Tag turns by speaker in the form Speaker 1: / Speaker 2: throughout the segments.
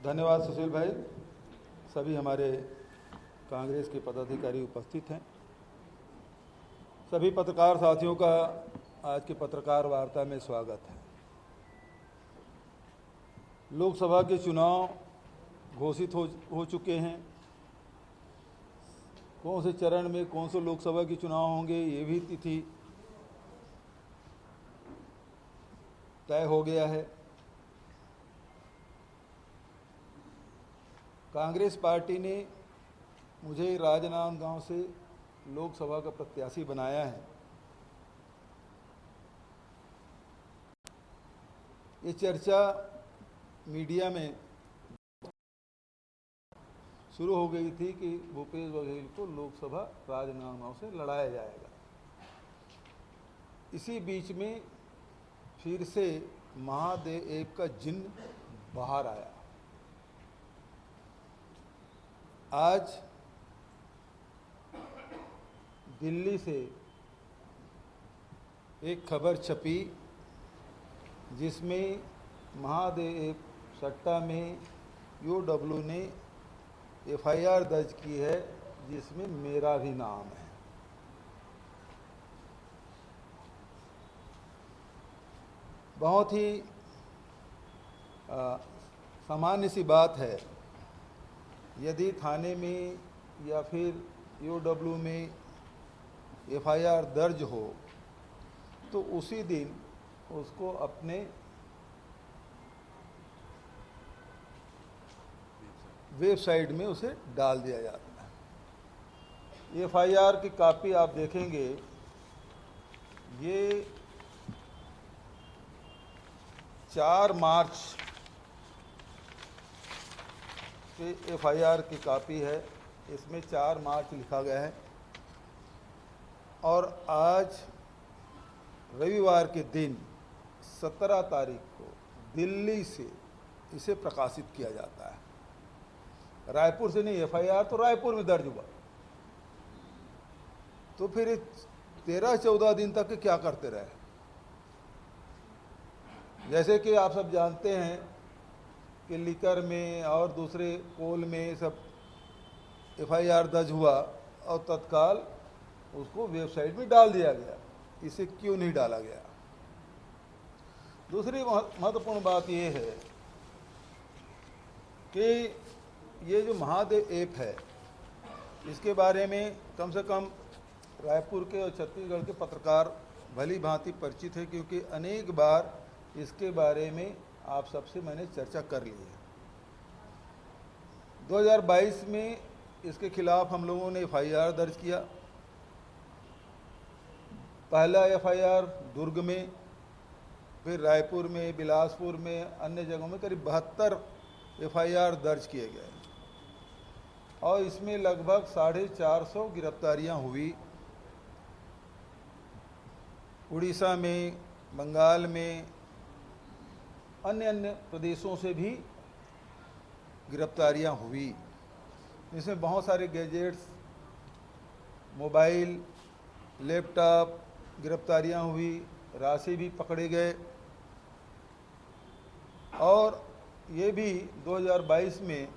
Speaker 1: धन्यवाद सुशील भाई। सभी हमारे कांग्रेस के पदाधिकारी उपस्थित हैं। सभी पत्रकार साथियों का आज की पत्रकार वार्ता में स्वागत है। लोकसभा के चुनाव घोषित हो चुके हैं। कौन से चरण में कौन से लोकसभा के चुनाव होंगे ये भी तिथि तय हो गया है। कांग्रेस पार्टी ने मुझे राजनांदगांव से लोकसभा का प्रत्याशी बनाया है। ये चर्चा मीडिया में शुरू हो गई थी कि भूपेश बघेल को लोकसभा राजनांदगांव से लड़ाया जाएगा। इसी बीच में फिर से महादेव का जिन्न बाहर आया। आज दिल्ली से एक खबर छपी जिसमें महादेव सट्टा में यूडब्ल्यू ने एफआईआर दर्ज की है जिसमें मेरा भी नाम है। बहुत ही सामान्य सी बात है, यदि थाने में या फिर यूडब्ल्यू में एफआईआर दर्ज हो तो उसी दिन उसको अपने वेबसाइट में उसे डाल दिया जाता है। एफआईआर की कॉपी आप देखेंगे, ये 4 मार्च के एफआईआर की कॉपी है। इसमें 4 मार्च लिखा गया है और आज रविवार के दिन 17 तारीख को दिल्ली से इसे प्रकाशित किया जाता है। रायपुर से नहीं, एफआईआर तो रायपुर में दर्ज हुआ। तो फिर 13-14 दिन तक क्या करते रहे? जैसे कि आप सब जानते हैं कि लीकर में और दूसरे कोल में सब एफआईआर दर्ज हुआ और तत्काल उसको वेबसाइट में डाल दिया गया। इसे क्यों नहीं डाला गया? दूसरी महत्वपूर्ण बात यह है कि ये जो महादेव ऐप है, इसके बारे में कम से कम रायपुर के और छत्तीसगढ़ के पत्रकार भली भांति परिचित है, क्योंकि अनेक बार इसके बारे में आप सबसे मैंने चर्चा कर ली है। 2022 में इसके खिलाफ हम लोगों ने एफआईआर दर्ज किया। पहला एफआईआर दुर्ग में, फिर रायपुर में, बिलासपुर में, अन्य जगहों में करीब 72 एफआईआर दर्ज किए गए और इसमें लगभग 450 गिरफ्तारियां हुई। उड़ीसा में, बंगाल में, अन्य प्रदेशों से भी गिरफ्तारियां हुई। इसमें बहुत सारे गैजेट्स, मोबाइल, लैपटॉप गिरफ्तारियां हुई, राशि भी पकड़े गए। और ये भी 2022 में,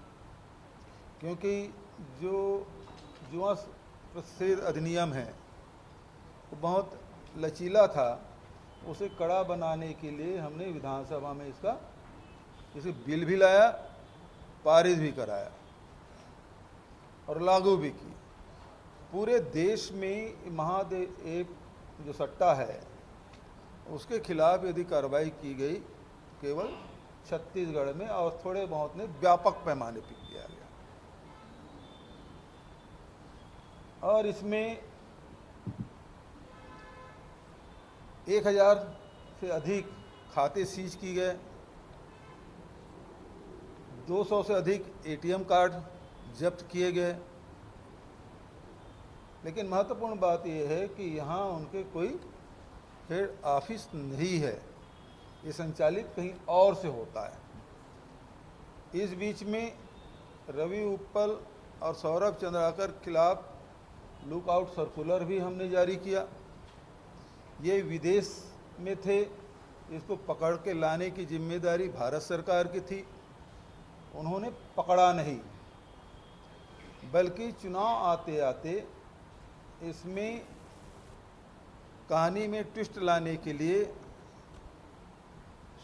Speaker 1: क्योंकि जो जुआ प्रतिषेध अधिनियम है वो बहुत लचीला था, उसे कड़ा बनाने के लिए हमने विधानसभा में इसे बिल भी लाया, पारित भी कराया और लागू भी की। पूरे देश में महादेव ऐप जो सट्टा है उसके खिलाफ यदि कार्रवाई की गई तो केवल छत्तीसगढ़ में और थोड़े बहुत ने व्यापक पैमाने पर किया गया। और इसमें 1000 से अधिक खाते सीज किए गए, 200 से अधिक एटीएम कार्ड जब्त किए गए। लेकिन महत्वपूर्ण बात यह है कि यहाँ उनके कोई हेड ऑफिस नहीं है, ये संचालित कहीं और से होता है। इस बीच में रवि उप्पल और सौरभ चंद्राकर के खिलाफ लुकआउट सर्कुलर भी हमने जारी किया। ये विदेश में थे, इसको पकड़ के लाने की जिम्मेदारी भारत सरकार की थी उन्होंने पकड़ा नहीं, बल्कि चुनाव आते आते इसमें कहानी में ट्विस्ट लाने के लिए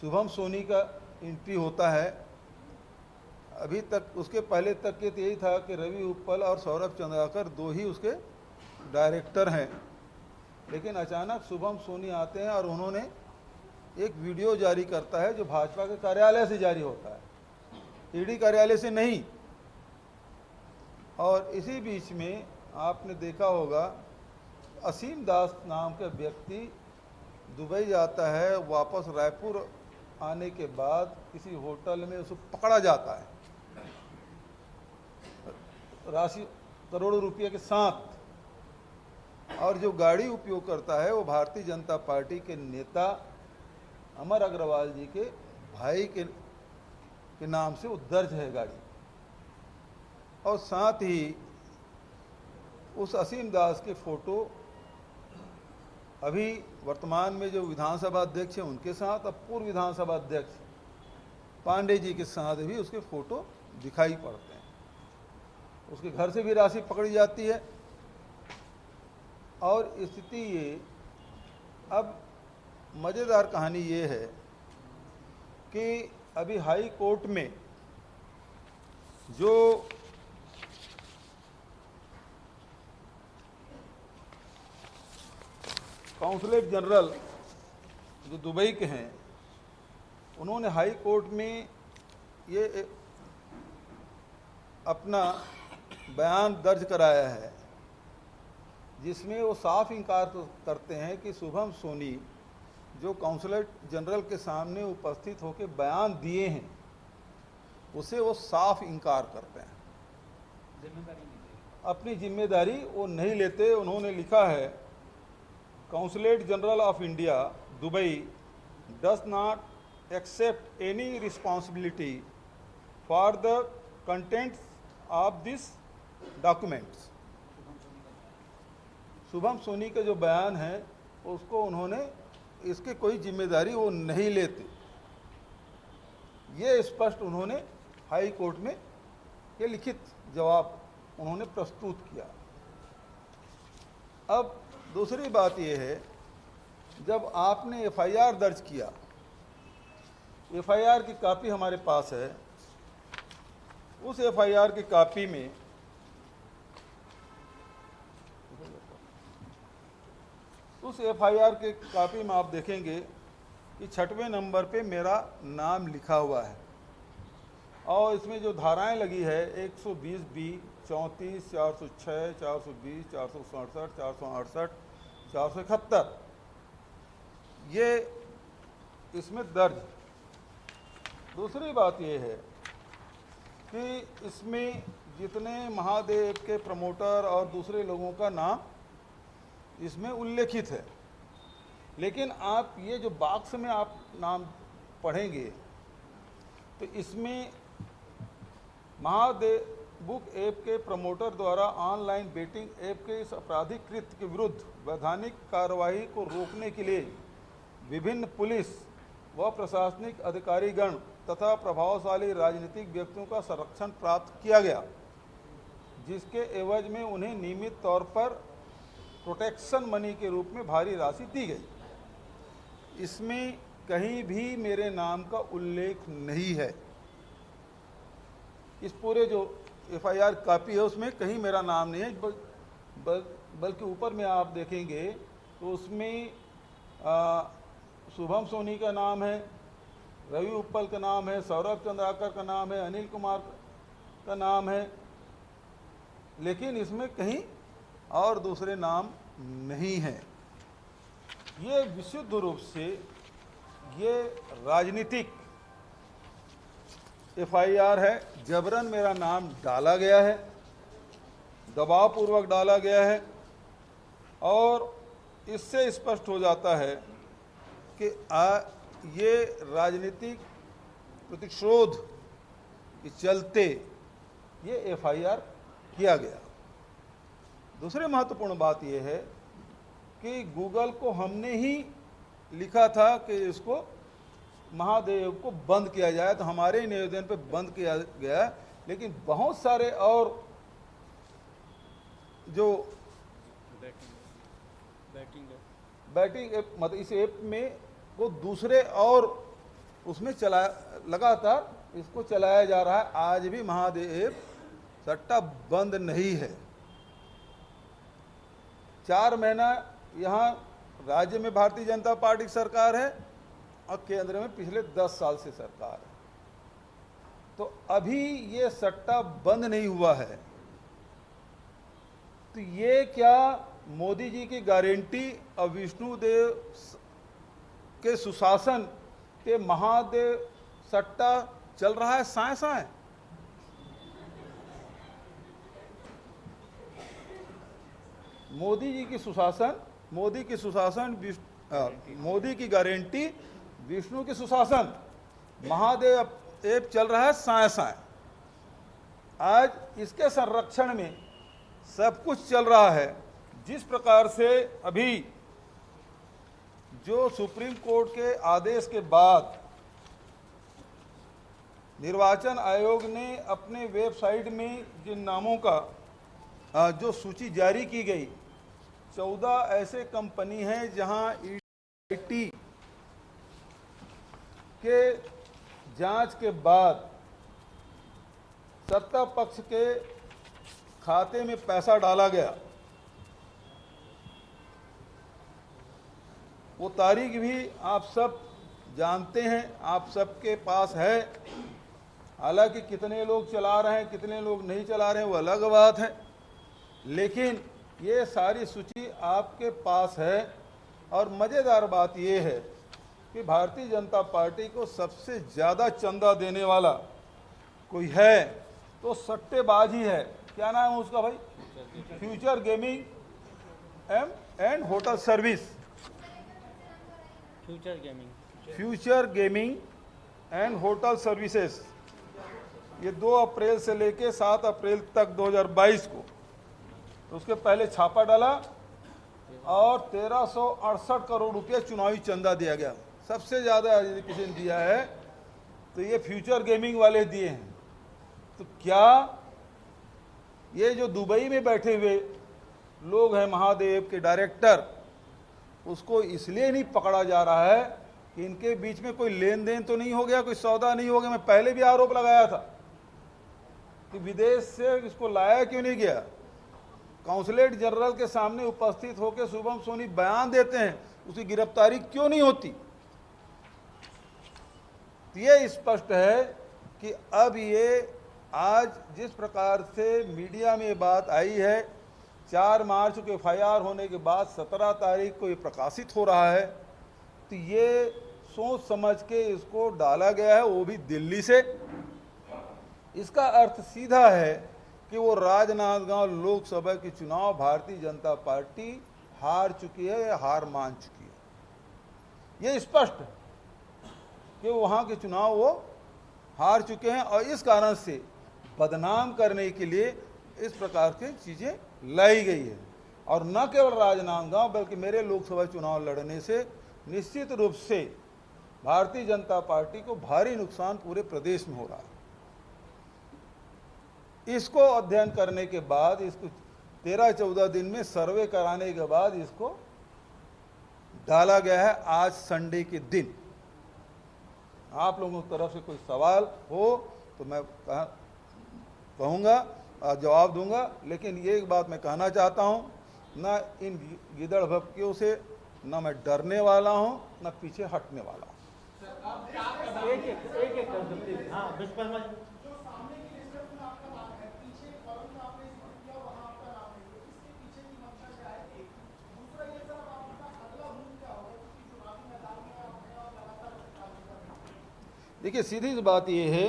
Speaker 1: शुभम सोनी का एंट्री होता है। अभी तक उसके पहले तक के तो यही था कि रवि उत्पल और सौरभ चंद्राकर दो ही उसके डायरेक्टर हैं, लेकिन अचानक शुभम सोनी आते हैं और उन्होंने एक वीडियो जारी करता है जो भाजपा के कार्यालय से जारी होता है, ईडी कार्यालय से नहीं। और इसी बीच में आपने देखा होगा असीम दास नाम के व्यक्ति दुबई जाता है, वापस रायपुर आने के बाद किसी होटल में उसको पकड़ा जाता है राशि करोड़ों रुपये के साथ, और जो गाड़ी उपयोग करता है वो भारतीय जनता पार्टी के नेता अमर अग्रवाल जी के भाई के नाम से वो दर्ज है गाड़ी। और साथ ही उस असीम दास के फोटो अभी वर्तमान में जो विधानसभा अध्यक्ष हैं उनके साथ, अब पूर्व विधानसभा अध्यक्ष पांडे जी के साथ भी उसके फोटो दिखाई पड़ते हैं। उसके घर से भी राशि पकड़ी जाती है। और स्थिति ये, अब मज़ेदार कहानी ये है कि अभी हाई कोर्ट में जो काउंसलेट जनरल जो दुबई के हैं, उन्होंने हाई कोर्ट में ये अपना बयान दर्ज कराया है, जिसमें वो साफ इनकार करते हैं कि शुभम सोनी जो काउंसलेट जनरल के सामने उपस्थित होकर बयान दिए हैं उसे वो साफ इनकार करते हैं, अपनी जिम्मेदारी वो नहीं लेते। उन्होंने लिखा है, consulate general of India Dubai does not accept any responsibility for the contents of this documents. Shubham Soni का जो बयान है उसको उन्होंने, इसकी कोई जिम्मेदारी वो नहीं लेते, ये स्पष्ट उन्होंने हाई कोर्ट में ये लिखित जवाब उन्होंने प्रस्तुत किया। अब दूसरी बात यह है, जब आपने एफआईआर दर्ज किया, एफआईआर की कॉपी हमारे पास है, उस एफआईआर की कॉपी में आप देखेंगे कि 6वें नंबर पे मेरा नाम लिखा हुआ है और इसमें जो धाराएं लगी है 120B, 34, 406, 420, 467, 468, 471 ये इसमें दर्ज। दूसरी बात ये है कि इसमें जितने महादेव के प्रमोटर और दूसरे लोगों का नाम इसमें उल्लेखित है, लेकिन आप ये जो बॉक्स में आप नाम पढ़ेंगे तो इसमें महादेव बुक ऐप के प्रमोटर द्वारा ऑनलाइन बेटिंग ऐप के इस आपराधिक कृत्य के विरुद्ध वैधानिक कार्रवाई को रोकने के लिए विभिन्न पुलिस व प्रशासनिक अधिकारीगण तथा प्रभावशाली राजनीतिक व्यक्तियों का संरक्षण प्राप्त किया गया, जिसके एवज में उन्हें नियमित तौर पर प्रोटेक्शन मनी के रूप में भारी राशि दी गई। इसमें कहीं भी मेरे नाम का उल्लेख नहीं है। इस पूरे जो एफआईआर कॉपी है उसमें कहीं मेरा नाम नहीं है, बल्कि ऊपर में आप देखेंगे तो उसमें शुभम सोनी का नाम है, रवि उत्पल का नाम है, सौरभ चंद्राकर का नाम है, अनिल कुमार का नाम है, लेकिन इसमें कहीं और दूसरे नाम नहीं हैं। ये विशुद्ध रूप से ये राजनीतिक एफआईआर है, जबरन मेरा नाम डाला गया है, दबावपूर्वक डाला गया है और इससे स्पष्ट हो जाता है कि ये राजनीतिक प्रतिशोध के चलते ये एफआईआर किया गया। दूसरी महत्वपूर्ण बात यह है कि गूगल को हमने ही लिखा था कि इसको महादेव को बंद किया जाए, तो हमारे निवेदन पे बंद किया गया। लेकिन बहुत सारे और जो बैटिंग ऐप, मतलब इस ऐप में वो दूसरे और उसमें चला लगातार इसको चलाया जा रहा है। आज भी महादेव सट्टा बंद नहीं है। 4 महीना यहाँ राज्य में भारतीय जनता पार्टी की सरकार है और केंद्र में पिछले 10 साल से सरकार है, तो अभी ये सट्टा बंद नहीं हुआ है। तो ये क्या मोदी जी की गारंटी और विष्णुदेव के सुशासन के महादेव सट्टा चल रहा है साए साए? मोदी जी की सुशासन, मोदी की सुशासन, मोदी की गारंटी, विष्णु की सुशासन, महादेव ऐप चल रहा है साए साए। आज इसके संरक्षण में सब कुछ चल रहा है। जिस प्रकार से अभी जो सुप्रीम कोर्ट के आदेश के बाद निर्वाचन आयोग ने अपने वेबसाइट में जिन नामों का जो सूची जारी की गई, 14 ऐसे कंपनी हैं जहां ईडी के जांच के बाद सत्ता पक्ष के खाते में पैसा डाला गया। वो तारीख भी आप सब जानते हैं, आप सबके पास है। हालांकि कितने लोग चला रहे हैं, कितने लोग नहीं चला रहे हैं, वो अलग बात है, लेकिन ये सारी सूची आपके पास है। और मज़ेदार बात ये है कि भारतीय जनता पार्टी को सबसे ज़्यादा चंदा देने वाला कोई है तो सट्टेबाज ही है। क्या नाम है उसका भाई? Future gaming and hotel service. Future gaming and hotel services, ये 2 अप्रैल से लेके 7 अप्रैल तक 2022 को, तो उसके पहले छापा डाला और 1368 करोड़ रुपया चुनावी चंदा दिया गया। सबसे ज़्यादा यदि किसी ने दिया है तो ये फ्यूचर गेमिंग वाले दिए हैं। तो क्या ये जो दुबई में बैठे हुए लोग हैं महादेव के डायरेक्टर, उसको इसलिए नहीं पकड़ा जा रहा है कि इनके बीच में कोई लेन देन तो नहीं हो गया, कोई सौदा नहीं हो गया? मैं पहले भी आरोप लगाया था कि विदेश से इसको लाया क्यों नहीं गया। काउंसलेट जनरल के सामने उपस्थित होकर शुभम सोनी बयान देते हैं, उसकी गिरफ्तारी क्यों नहीं होती? तो ये स्पष्ट है कि अब ये आज जिस प्रकार से मीडिया में बात आई है, 4 मार्च को एफआईआर होने के बाद 17 तारीख को ये प्रकाशित हो रहा है, तो ये सोच समझ के इसको डाला गया है, वो भी दिल्ली से। इसका अर्थ सीधा है कि वो राजनांदगांव लोकसभा के चुनाव भारतीय जनता पार्टी हार चुकी है या हार मान चुकी है। ये स्पष्ट है कि वहाँ के चुनाव वो हार चुके हैं और इस कारण से बदनाम करने के लिए इस प्रकार की चीज़ें लाई गई है। और न केवल राजनांदगांव बल्कि मेरे लोकसभा चुनाव लड़ने से निश्चित रूप से भारतीय जनता पार्टी को भारी नुकसान पूरे प्रदेश में हो रहा है। इसको अध्ययन करने के बाद, इसको 13-14 दिन में सर्वे कराने के बाद इसको डाला गया है आज संडे के दिन। आप लोगों की तरफ से कोई सवाल हो तो मैं कहूँगा, जवाब दूंगा, लेकिन ये एक बात मैं कहना चाहता हूँ, ना इन गिदड़ भपकियों से ना मैं डरने वाला हूँ, ना पीछे हटने वाला हूँ। देखिए, सीधी सी बात ये है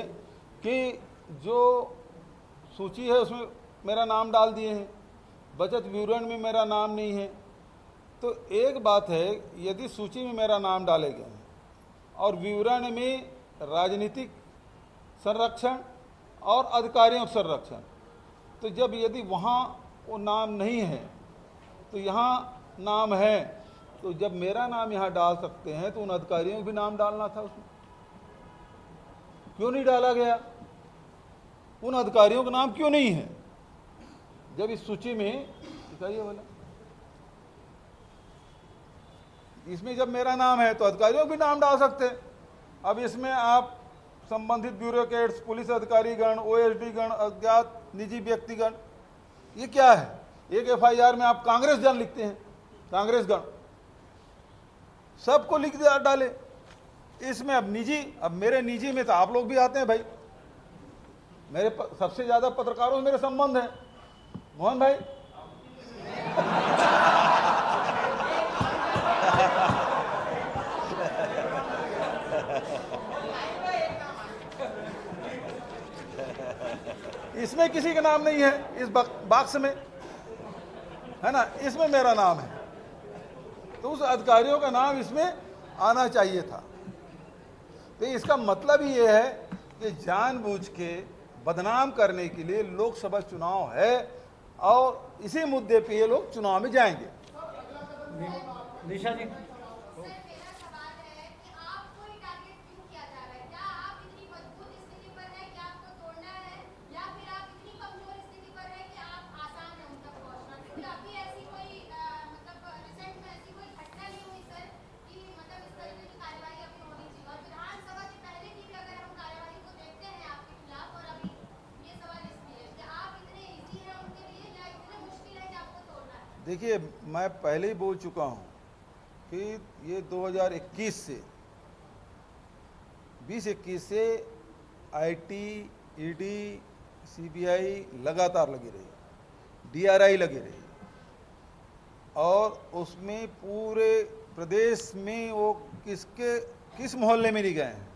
Speaker 1: कि जो सूची है उसमें मेरा नाम डाल दिए हैं, बचत विवरण में मेरा नाम नहीं है। तो एक बात है, यदि सूची में मेरा नाम डाले गए हैं और विवरण में राजनीतिक संरक्षण और अधिकारियों संरक्षण, तो जब यदि वहाँ वो नाम नहीं है तो यहाँ नाम है, तो जब मेरा नाम यहाँ डाल सकते हैं तो उन अधिकारियों को भी नाम डालना था उसमें। क्यों नहीं डाला गया? उन अधिकारियों का नाम क्यों नहीं है? जब इस सूची में दिखाइए वाला, इसमें जब मेरा नाम है तो अधिकारियों का भी नाम डाल सकते हैं। अब इसमें आप संबंधित ब्यूरोक्रेट्स, पुलिस अधिकारी गण, ओएसडी गण, अज्ञात निजी व्यक्तिगण, ये क्या है? एक एफआईआर में आप कांग्रेस जन लिखते हैं, कांग्रेस गण, सबको लिख दिया डाले। इसमें अब निजी, अब मेरे निजी में तो आप लोग भी आते हैं भाई, मेरे सबसे ज्यादा पत्रकारों से मेरे संबंध है। मोहन भाई इसमें किसी का नाम नहीं है, इस बॉक्स में है ना, इसमें मेरा नाम है, तो उस अधिकारियों का नाम इसमें आना चाहिए था। तो इसका मतलब ही ये है कि जानबूझ के बदनाम करने के लिए लोकसभा चुनाव है और इसी मुद्दे पे ये लोग चुनाव में जाएंगे।
Speaker 2: निशा जी,
Speaker 1: देखिए, मैं पहले ही बोल चुका हूं कि ये 2021 से 20-21 से आईटी, ईडी, सीबीआई लगातार लगी रही, डीआरआई लगी रही, और उसमें पूरे प्रदेश में वो किस मोहल्ले में नहीं गए हैं,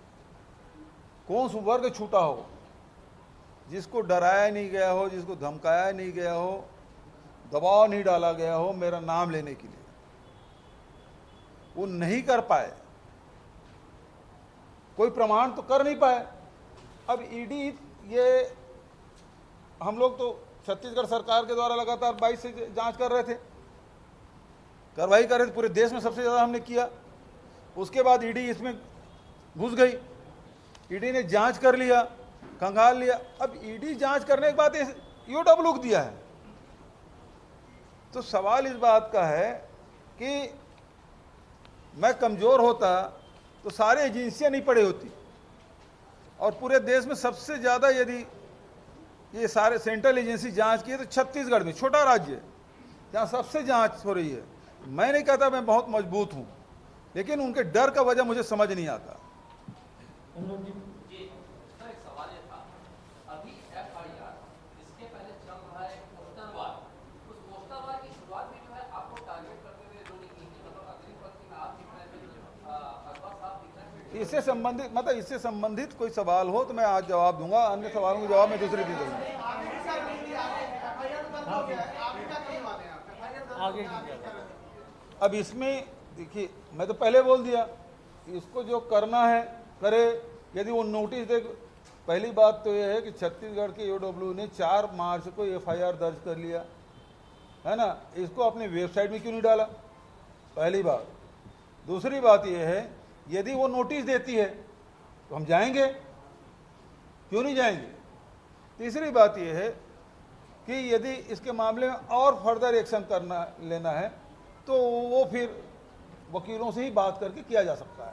Speaker 1: कौन सा वर्ग छूटा हो, जिसको डराया नहीं गया हो, जिसको धमकाया नहीं गया हो, दबाव नहीं डाला गया हो मेरा नाम लेने के लिए, वो नहीं कर पाए, कोई प्रमाण तो कर नहीं पाए। अब ईडी, ये हम लोग तो छत्तीसगढ़ सरकार के द्वारा लगातार 22 से जांच कर रहे थे, कार्रवाई कर रहे थे, पूरे देश में सबसे ज्यादा हमने किया। उसके बाद ईडी इसमें घुस गई, ईडी ने जांच कर लिया, खंगाल लिया। अब ईडी जांच करने के बाद ईओडब्ल्यू को दिया है, तो सवाल इस बात का है कि मैं कमजोर होता तो सारी एजेंसियां नहीं पड़ी होती, और पूरे देश में सबसे ज्यादा यदि ये सारे सेंट्रल एजेंसी जांच की है तो छत्तीसगढ़ में, छोटा राज्य जहां सबसे जांच हो रही है। मैं नहीं कहता मैं बहुत मजबूत हूं, लेकिन उनके डर का वजह मुझे समझ नहीं आता। इससे संबंधित, मतलब इससे संबंधित कोई सवाल हो तो मैं आज जवाब दूंगा, अन्य सवालों का जवाब मैं दूसरे दिन दूंगा। अब इसमें देखिए, मैं तो पहले बोल दिया, इसको जो करना है करे। यदि वो नोटिस दे, पहली बात तो यह है कि छत्तीसगढ़ के ईओडब्ल्यू ने 4 मार्च को एफआईआर दर्ज कर लिया है ना, इसको अपने वेबसाइट में क्यों नहीं डाला, पहली बात। दूसरी बात यह है, यदि वो नोटिस देती है तो हम जाएंगे, क्यों नहीं जाएंगे। तीसरी बात यह है कि यदि इसके मामले में और फर्दर एक्शन लेना है तो वो फिर वकीलों से ही बात करके किया जा सकता है।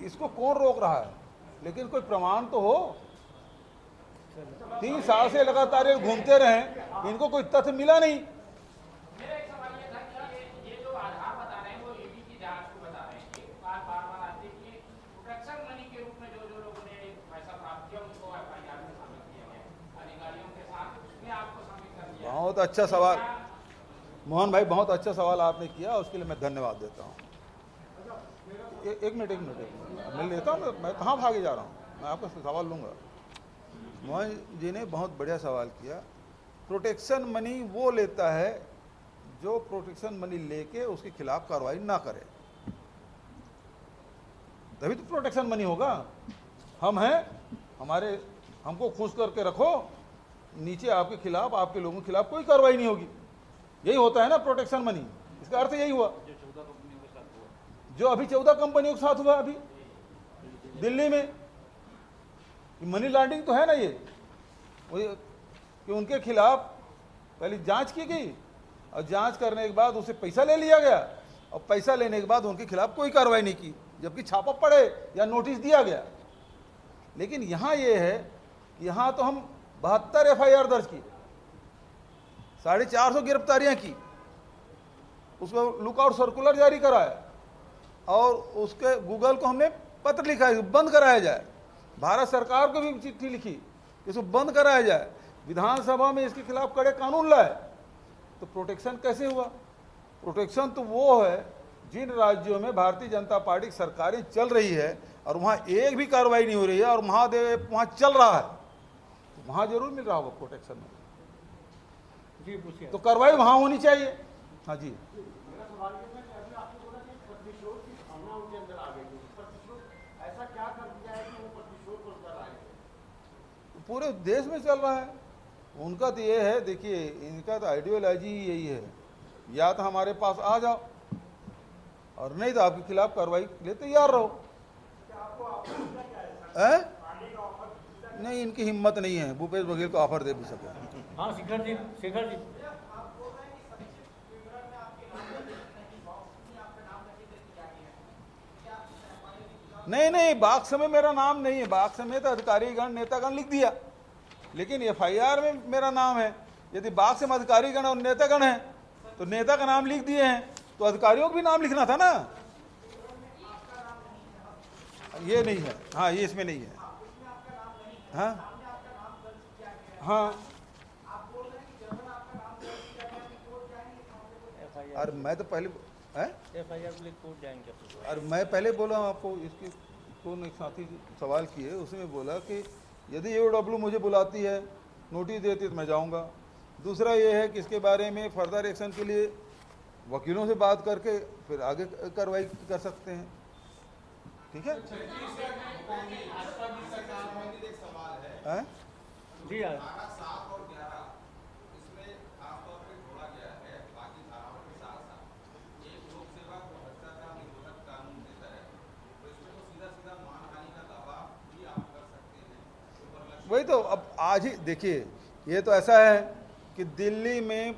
Speaker 1: इसको कौन रोक रहा है, लेकिन कोई प्रमाण तो हो। 3 साल से लगातार ये घूमते रहे, इनको कोई तथ्य मिला नहीं।
Speaker 3: मेरा एक सवाल ये था कि ये जो आधार बता रहे हैं वो ईडी की जांच को बता रहे हैं कि बार-बार आते कि प्रोटेक्शन मनी के रूप में जो लोगों ने पैसा प्राप्त किया उनको एफआईआर में शामिल किया गया, अधिकारियों के साथ उसमें आपको शामिल कर दिया।
Speaker 1: बहुत अच्छा सवाल मोहन भाई, बहुत अच्छा सवाल आपने किया, उसके लिए मैं धन्यवाद देता हूँ। एक मिनट मिल लेता हूँ, मैं कहाँ भागे जा रहा हूँ, मैं आपका सवाल लूँगा। मोहन जी ने बहुत बढ़िया सवाल किया। प्रोटेक्शन मनी वो लेता है जो प्रोटेक्शन मनी लेके उसके खिलाफ कार्रवाई ना करे, तभी तो प्रोटेक्शन मनी होगा। हम हैं, हमको खुश करके रखो, नीचे आपके खिलाफ, आपके लोगों के खिलाफ कोई कार्रवाई नहीं होगी। यही होता है ना प्रोटेक्शन मनी, इसका अर्थ यही हुआ जो अभी 14 कंपनियों के साथ हुआ अभी दिल्ली में। मनी लॉन्ड्रिंग तो है ना ये, कि उनके खिलाफ पहले जांच की गई और जांच करने के बाद उसे पैसा ले लिया गया और पैसा लेने के बाद उनके खिलाफ कोई कार्रवाई नहीं की, जबकि छापा पड़े या नोटिस दिया गया। लेकिन यहां ये है कि यहां तो हम 72 एफआईआर दर्ज की, 450 गिरफ्तारियां की, उसको लुकआउट सर्कुलर जारी कराया और उसके गूगल को हमने पत्र लिखा है बंद कराया जाए, भारत सरकार को भी चिट्ठी लिखी कि इसको बंद कराया जाए, विधानसभा में इसके खिलाफ कड़े कानून लाए। तो प्रोटेक्शन कैसे हुआ? प्रोटेक्शन तो वो है जिन राज्यों में भारतीय जनता पार्टी की सरकारें चल रही है और वहां एक भी कार्रवाई नहीं हो रही है और महादेव वहां चल रहा है, तो वहां जरूर मिल रहा होगा प्रोटेक्शन में।
Speaker 2: जी पूछिए।
Speaker 1: तो कार्रवाई वहां होनी चाहिए। हाँ जी,
Speaker 2: मेरा सवाल ये था कि अभी आपने बोला कि प्रतिशोध की भावना उनके अंदर आ गई, प्रतिशोध ऐसा क्या कर दिया है कि वो प्रतिशोध को कर रहे हैं?
Speaker 1: पूरे देश में चल रहा है उनका। तो ये है, देखिए इनका तो आइडियोलॉजी ही यही है, या तो हमारे पास आ जाओ और नहीं तो आपके खिलाफ कार्रवाई के लिए तैयार रहो। नहीं, इनकी हिम्मत नहीं है भूपेश बघेल को ऑफर दे भी सके।
Speaker 2: हाँ शेखर जी, शेखर जी।
Speaker 1: नहीं, बाक्स में मेरा नाम नहीं है, बाक्स में तो अधिकारीगण नेतागण लिख दिया, लेकिन एफआईआर में मेरा नाम है। यदि बाक्स में अधिकारीगण और नेतागण है तो नेता का नाम लिख दिए हैं तो अधिकारियों को भी नाम लिखना था ना। ये नहीं है, हाँ ये इसमें नहीं है। हाँ हाँ, और मैं तो पहले
Speaker 2: एफआईआर के लिए कोर्ट जाएंगे।
Speaker 1: और मैं पहले बोला हूं आपको, इसकी कौन एक साथी सवाल किए, उसमें बोला कि यदि एओडब्ल्यू मुझे बुलाती है नोटिस देती है तो मैं जाऊंगा। दूसरा ये है कि इसके बारे में फर्दर एक्शन के लिए वकीलों से बात करके फिर आगे कार्रवाई कर सकते हैं। ठीक है
Speaker 2: जी यार,
Speaker 1: वही तो। अब आज ही देखिए, ये तो ऐसा है कि दिल्ली में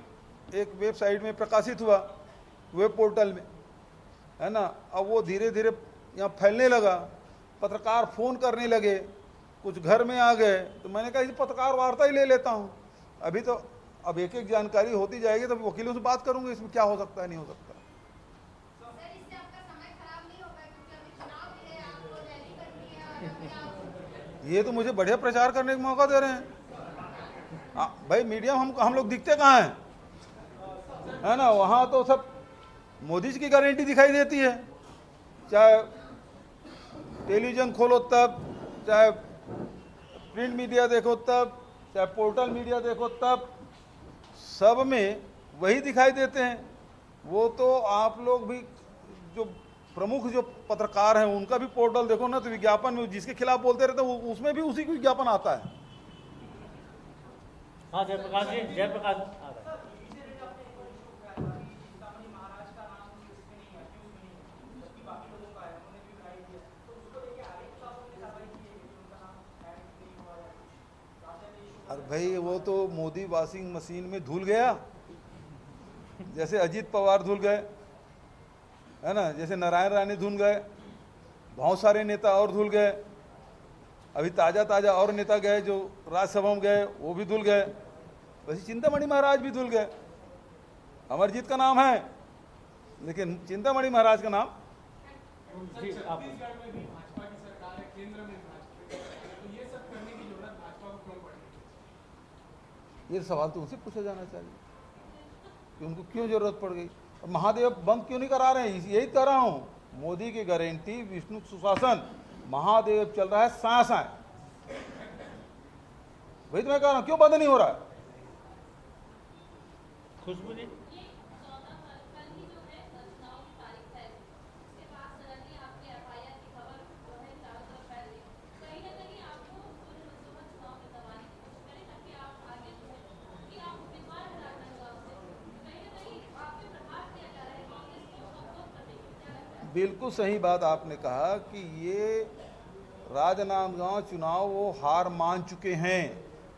Speaker 1: एक वेबसाइट में प्रकाशित हुआ, वेब पोर्टल में, है ना। अब वो धीरे धीरे यहाँ फैलने लगा, पत्रकार फ़ोन करने लगे, कुछ घर में आ गए, तो मैंने कहा इस पत्रकार वार्ता ही ले लेता हूँ। अभी तो अब एक एक जानकारी होती जाएगी तो वकीलों से बात करूँगा इसमें क्या हो सकता है, नहीं हो सकता। ये तो मुझे बढ़िया प्रचार करने का मौका दे रहे हैं। भाई मीडिया हम लोग दिखते कहाँ हैं, है ना। वहाँ तो सब मोदी जी की गारंटी दिखाई देती है, चाहे टेलीविज़न खोलो तब, चाहे प्रिंट मीडिया देखो तब, चाहे पोर्टल मीडिया देखो तब, सब में वही दिखाई देते हैं। वो तो आप लोग भी जो प्रमुख जो पत्रकार हैं उनका भी पोर्टल देखो ना, तो विज्ञापन में जिसके खिलाफ बोलते रहते हैं उसमें भी उसी को विज्ञापन आता है।
Speaker 2: हाँ जयप्रकाश जी, जयप्रकाश आ रहा है।
Speaker 1: अरे भाई वो तो मोदी वॉशिंग मशीन में धुल गया, जैसे अजीत पवार धुल गए, है ना, जैसे नारायण राणे धुल गए, बहुत सारे नेता और धुल गए। अभी ताज़ा ताज़ा और नेता गए जो राज्यसभा में गए, वो भी धुल गए। वैसे चिंतामणि महाराज भी धुल गए। अमरजीत का नाम है लेकिन चिंतामणि महाराज का नाम
Speaker 2: जी आप
Speaker 1: ये सवाल तो उनसे पूछा जाना चाहिए कि उनको क्यों जरूरत पड़ गई। और महादेव बंद क्यों नहीं करा रहे हैं? यही कर रहा हूँ, मोदी की गारंटी, विष्णु सुशासन, महादेव चल रहा है सांस है। वही तो मैं कह रहा हूँ, क्यों बंद नहीं हो रहा है?
Speaker 2: खुशबू जी,
Speaker 1: बिल्कुल सही बात आपने कहा कि ये राजनांदगांव चुनाव वो हार मान चुके हैं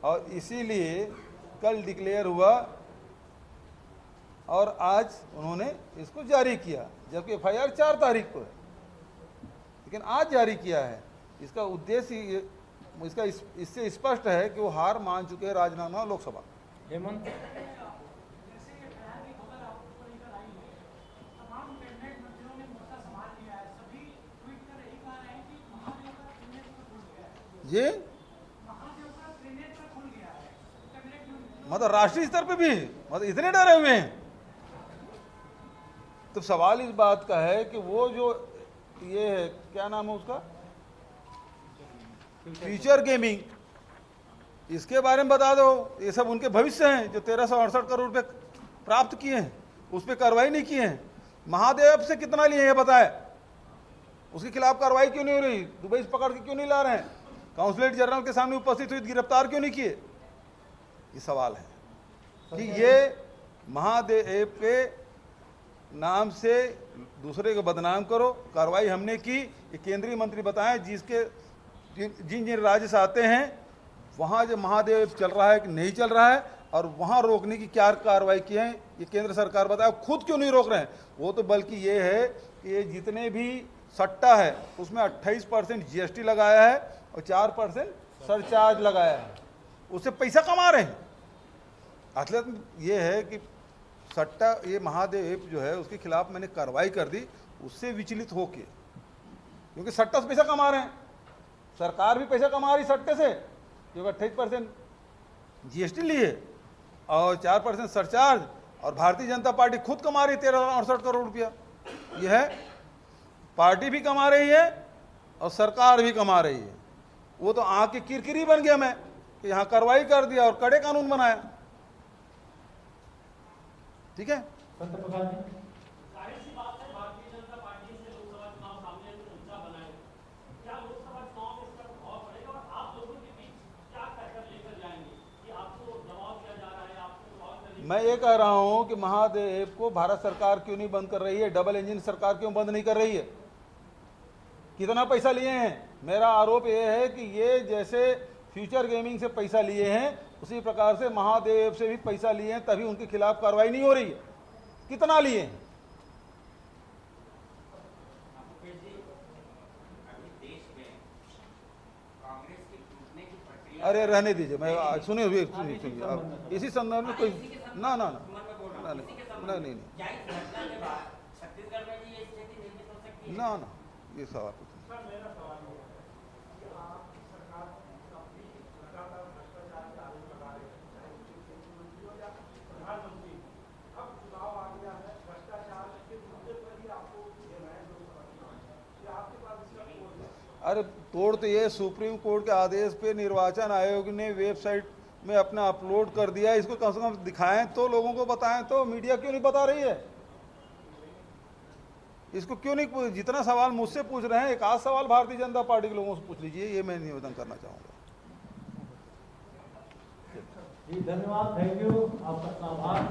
Speaker 1: और इसीलिए कल डिक्लेयर हुआ और आज उन्होंने इसको जारी किया, जबकि एफआईआर 4 तारीख को है, लेकिन आज जारी किया है। इसका उद्देश्य इसका इससे स्पष्ट है कि वो हार मान चुके हैं राजनांदगांव लोकसभा।
Speaker 4: हेमंत,
Speaker 1: जी मतलब राष्ट्रीय स्तर पे भी मतलब इतने डरे हुए हैं। तो सवाल इस बात का है कि वो जो ये है, क्या नाम है उसका, फ्यूचर गेमिंग, इसके बारे में बता दो। ये सब उनके भविष्य हैं जो 1368 करोड़ रुपए प्राप्त किए हैं, उस पर कार्रवाई नहीं किए हैं। महादेव से कितना लिए हैं बताए, उसके खिलाफ कार्रवाई क्यों नहीं हो रही? दुबई से पकड़ के क्यों नहीं ला रहे हैं? काउंसलेट जनरल के सामने उपस्थित हुई, गिरफ्तार क्यों नहीं किए? ये सवाल है कि ये महादेव के नाम से दूसरे को बदनाम करो। कार्रवाई हमने की, ये केंद्रीय मंत्री बताएं जिसके जिन जिन राज्य से आते हैं वहाँ जो महादेव चल रहा है कि नहीं चल रहा है, और वहाँ रोकने की क्या कार्रवाई की है ये केंद्र सरकार बताए। खुद क्यों नहीं रोक रहे हैं वो? तो बल्कि ये है कि ये जितने भी सट्टा है उसमें 28% GST लगाया है और 4% सरचार्ज लगाया है, उससे पैसा कमा रहे हैं। असलियत ये है कि सट्टा, ये महादेव जो है उसके खिलाफ मैंने कार्रवाई कर दी उससे विचलित होके, क्योंकि सट्टा से पैसा कमा रहे हैं, सरकार भी पैसा कमा रही सट्टे से, क्योंकि 28% GST लिए और 4% सरचार्ज, और भारतीय जनता पार्टी खुद कमा रही 1368 करोड़ रुपया। यह है, पार्टी भी कमा रही है और सरकार भी कमा रही है। वो तो आँख की किरकिरी बन गया मैं कि यहाँ कार्रवाई कर दिया और कड़े कानून बनाया। ठीक है,
Speaker 4: संत प्रकाश जी।
Speaker 5: जाहिर सी बात है, भारतीय जनता पार्टी से लोकसभा चुनाव सामने में ऊंचा बना है। क्या लोकसभा चुनाव में इसका प्रभाव पड़ेगा और आप लोगों के बीच क्या कहकर लेकर जाएंगे कि आपको दबाव दिया जा रहा है, आपको दबाव करने?
Speaker 1: मैं ये कह रहा हूं कि महादेव को भारत सरकार क्यों नहीं बंद कर रही है? डबल इंजन सरकार क्यों बंद नहीं कर रही है? कितना पैसा लिए हैं? मेरा आरोप ये है कि ये जैसे फ्यूचर गेमिंग से पैसा लिए हैं उसी प्रकार से महादेव से भी पैसा लिए हैं, तभी उनके खिलाफ कार्रवाई नहीं हो रही है। कितना लिए हैं? अरे रहने दीजिए, मैं सुनिए सुनिए अब इसी संदर्भ में कोई ना ना ना नहीं ना ना ये सवाल कुछ अरे तोड़ तो ये सुप्रीम कोर्ट के आदेश पे निर्वाचन आयोग ने वेबसाइट में अपना अपलोड कर दिया। इसको कम से कम दिखाएं तो, लोगों को बताएं तो। मीडिया क्यों नहीं बता रही है? इसको क्यों नहीं? जितना सवाल मुझसे पूछ रहे हैं, एक आध सवाल भारतीय जनता पार्टी के लोगों से पूछ लीजिए। ये मैं निवेदन करना चाहूँगा।
Speaker 4: जी धन्यवाद, थैंक यू, आपका आभार।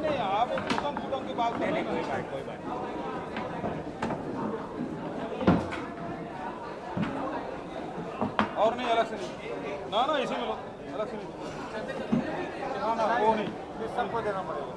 Speaker 4: नहीं
Speaker 1: आप कुटम की बात नहीं,
Speaker 4: कोई बात
Speaker 1: और नहीं, अलग से नहीं, ना इसी में लो, अलग से नहीं, ना वो नहीं, सबको देना पड़ेगा।